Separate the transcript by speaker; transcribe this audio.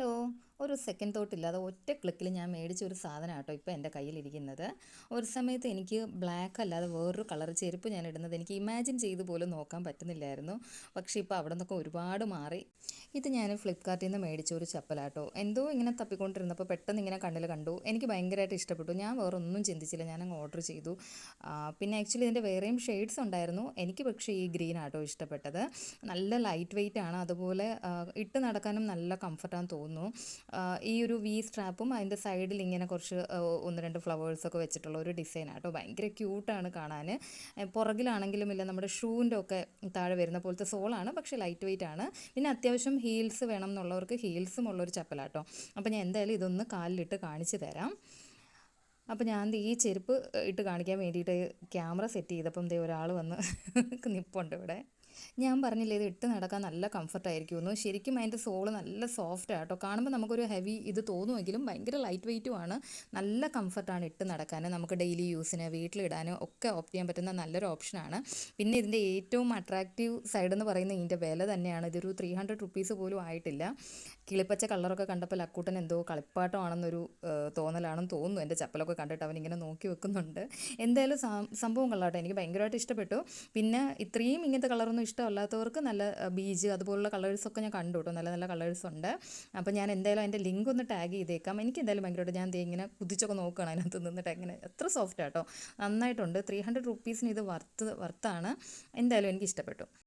Speaker 1: Hello. ഒരു second thought ഇല്ലാതെ ഒറ്റ ക്ലിക്കിൽ ഞാൻ മേടിച്ച ഒരു സാധനം കേട്ടോ ഇപ്പോൾ എൻ്റെ കയ്യിലിരിക്കുന്നത്. ഒരു സമയത്ത് എനിക്ക് ബ്ലാക്ക് അല്ലാതെ വേറൊരു കളർ ചെരുപ്പ് ഞാൻ ഇടുന്നത് എനിക്ക് ഇമാജിൻ ചെയ്ത് പോലും നോക്കാൻ പറ്റുന്നില്ലായിരുന്നു. പക്ഷേ ഇപ്പോൾ അവിടെ നിന്നൊക്കെ ഒരുപാട് മാറി. ഇത് ഞാൻ ഫ്ലിപ്കാർട്ടിൽ നിന്ന് മേടിച്ച ഒരു ചപ്പലാട്ടോ. എന്തോ ഇങ്ങനെ തപ്പിക്കൊണ്ടിരുന്നപ്പോൾ പെട്ടെന്ന് ഇങ്ങനെ കണ്ണിൽ കണ്ടു. എനിക്ക് ഭയങ്കരമായിട്ട് ഇഷ്ടപ്പെട്ടു. ഞാൻ വേറെ ഒന്നും ചിന്തിച്ചില്ല, ഞാനങ്ങ് ഓർഡർ ചെയ്തു. പിന്നെ ആക്ച്വലി ഇതിൻ്റെ വേറെയും ഷെയ്ഡ്സ് ഉണ്ടായിരുന്നു. എനിക്ക് പക്ഷേ ഈ ഗ്രീൻ ആട്ടോ ഇഷ്ടപ്പെട്ടത്. നല്ല ലൈറ്റ് വെയിറ്റ് ആണ്, അതുപോലെ ഇട്ട് നടക്കാനും നല്ല കംഫർട്ടാന്ന് തോന്നുന്നു. ഈ ഒരു വി സ്ട്രാപ്പും അതിൻ്റെ സൈഡിൽ ഇങ്ങനെ കുറച്ച് ഒന്ന് രണ്ട് ഫ്ലവേഴ്സൊക്കെ വെച്ചിട്ടുള്ള ഒരു ഡിസൈൻ ആട്ടോ. ഭയങ്കര ക്യൂട്ടാണ് കാണാൻ. പുറകിലാണെങ്കിലും ഇല്ല നമ്മുടെ ഷൂവിൻ്റെ ഒക്കെ താഴെ വരുന്ന പോലത്തെ സോളാണ്, പക്ഷേ ലൈറ്റ് വെയിറ്റ് ആണ്. പിന്നെ അത്യാവശ്യം ഹീൽസ് വേണം എന്നുള്ളവർക്ക് ഹീൽസും ഉള്ളൊരു ചപ്പലാട്ടോ. അപ്പോൾ ഞാൻ എന്തായാലും ഇതൊന്ന് കാലിലിട്ട് കാണിച്ചു തരാം. അപ്പോൾ ഞാൻ ഈ ചെരുപ്പ് ഇട്ട് കാണിക്കാൻ വേണ്ടിയിട്ട് ക്യാമറ സെറ്റ് ചെയ്തപ്പം ഒരാൾ വന്ന് നിൽപ്പുണ്ട് ഇവിടെ. ഞാൻ പറഞ്ഞില്ലേ ഇത് ഇട്ട് നടക്കാൻ നല്ല കംഫർട്ടായിരിക്കുമെന്ന്. ശരിക്കും അതിൻ്റെ സോള് നല്ല സോഫ്റ്റ് ആട്ടോ. കാണുമ്പോൾ നമുക്കൊരു ഹെവി ഇത് തോന്നുമെങ്കിലും ഭയങ്കര ലൈറ്റ് വെയിറ്റും ആണ്. നല്ല കംഫർട്ടാണ് ഇട്ട് നടക്കാൻ. നമുക്ക് ഡെയിലി യൂസിന് വീട്ടിലിടാനും ഒക്കെ ഓപ്റ്റ് ചെയ്യാൻ പറ്റുന്ന നല്ലൊരു ഓപ്ഷനാണ്. പിന്നെ ഇതിൻ്റെ ഏറ്റവും അട്രാക്റ്റീവ് സൈഡ് എന്ന് പറയുന്നത് ഇതിൻ്റെ വില തന്നെയാണ്. ഇതൊരു 300 റുപ്പീസ് പോലും ആയിട്ടില്ല. കിളിപ്പച്ച കളറൊക്കെ കണ്ടപ്പോൾ ലക്കൂട്ടൻ എന്തോ കളിപ്പാട്ടമാണെന്നൊരു തോന്നലാണെന്ന് തോന്നുന്നു. എൻ്റെ ചപ്പലൊക്കെ കണ്ടിട്ട് അവനിങ്ങനെ നോക്കി വെക്കുന്നുണ്ട്. എന്തായാലും സംഭവം കൊള്ളാട്ടോ, എനിക്ക് ഭയങ്കരമായിട്ട് ഇഷ്ടപ്പെട്ടു. പിന്നെ ഇത്രയും ഇങ്ങനത്തെ കളറൊന്നും ഇഷ്ടമല്ലാത്തവർക്ക് നല്ല ബീജ് അതുപോലുള്ള കളേഴ്സൊക്കെ ഞാൻ കണ്ടു കേട്ടോ. നല്ല നല്ല കളേഴ്സ് ഉണ്ട്. അപ്പോൾ ഞാൻ എന്തായാലും അതിൻ്റെ ലിങ്ക് ഒന്ന് ടാഗ് ചെയ്തേക്കാം. എനിക്ക് എന്തായാലും ഭയങ്കരമായിട്ട് ഞാൻ ഇങ്ങനെ കുതിച്ചൊക്കെ നോക്കുകയാണ് അതിനകത്ത് നിന്നിട്ട്. എങ്ങനെ എത്ര സോഫ്റ്റ് ആട്ടോ, നന്നായിട്ടുണ്ട്. 300 റുപ്പീസിന് ഇത് വർത്ത് വർത്താണ്. എന്തായാലും എനിക്ക് ഇഷ്ടപ്പെട്ടു.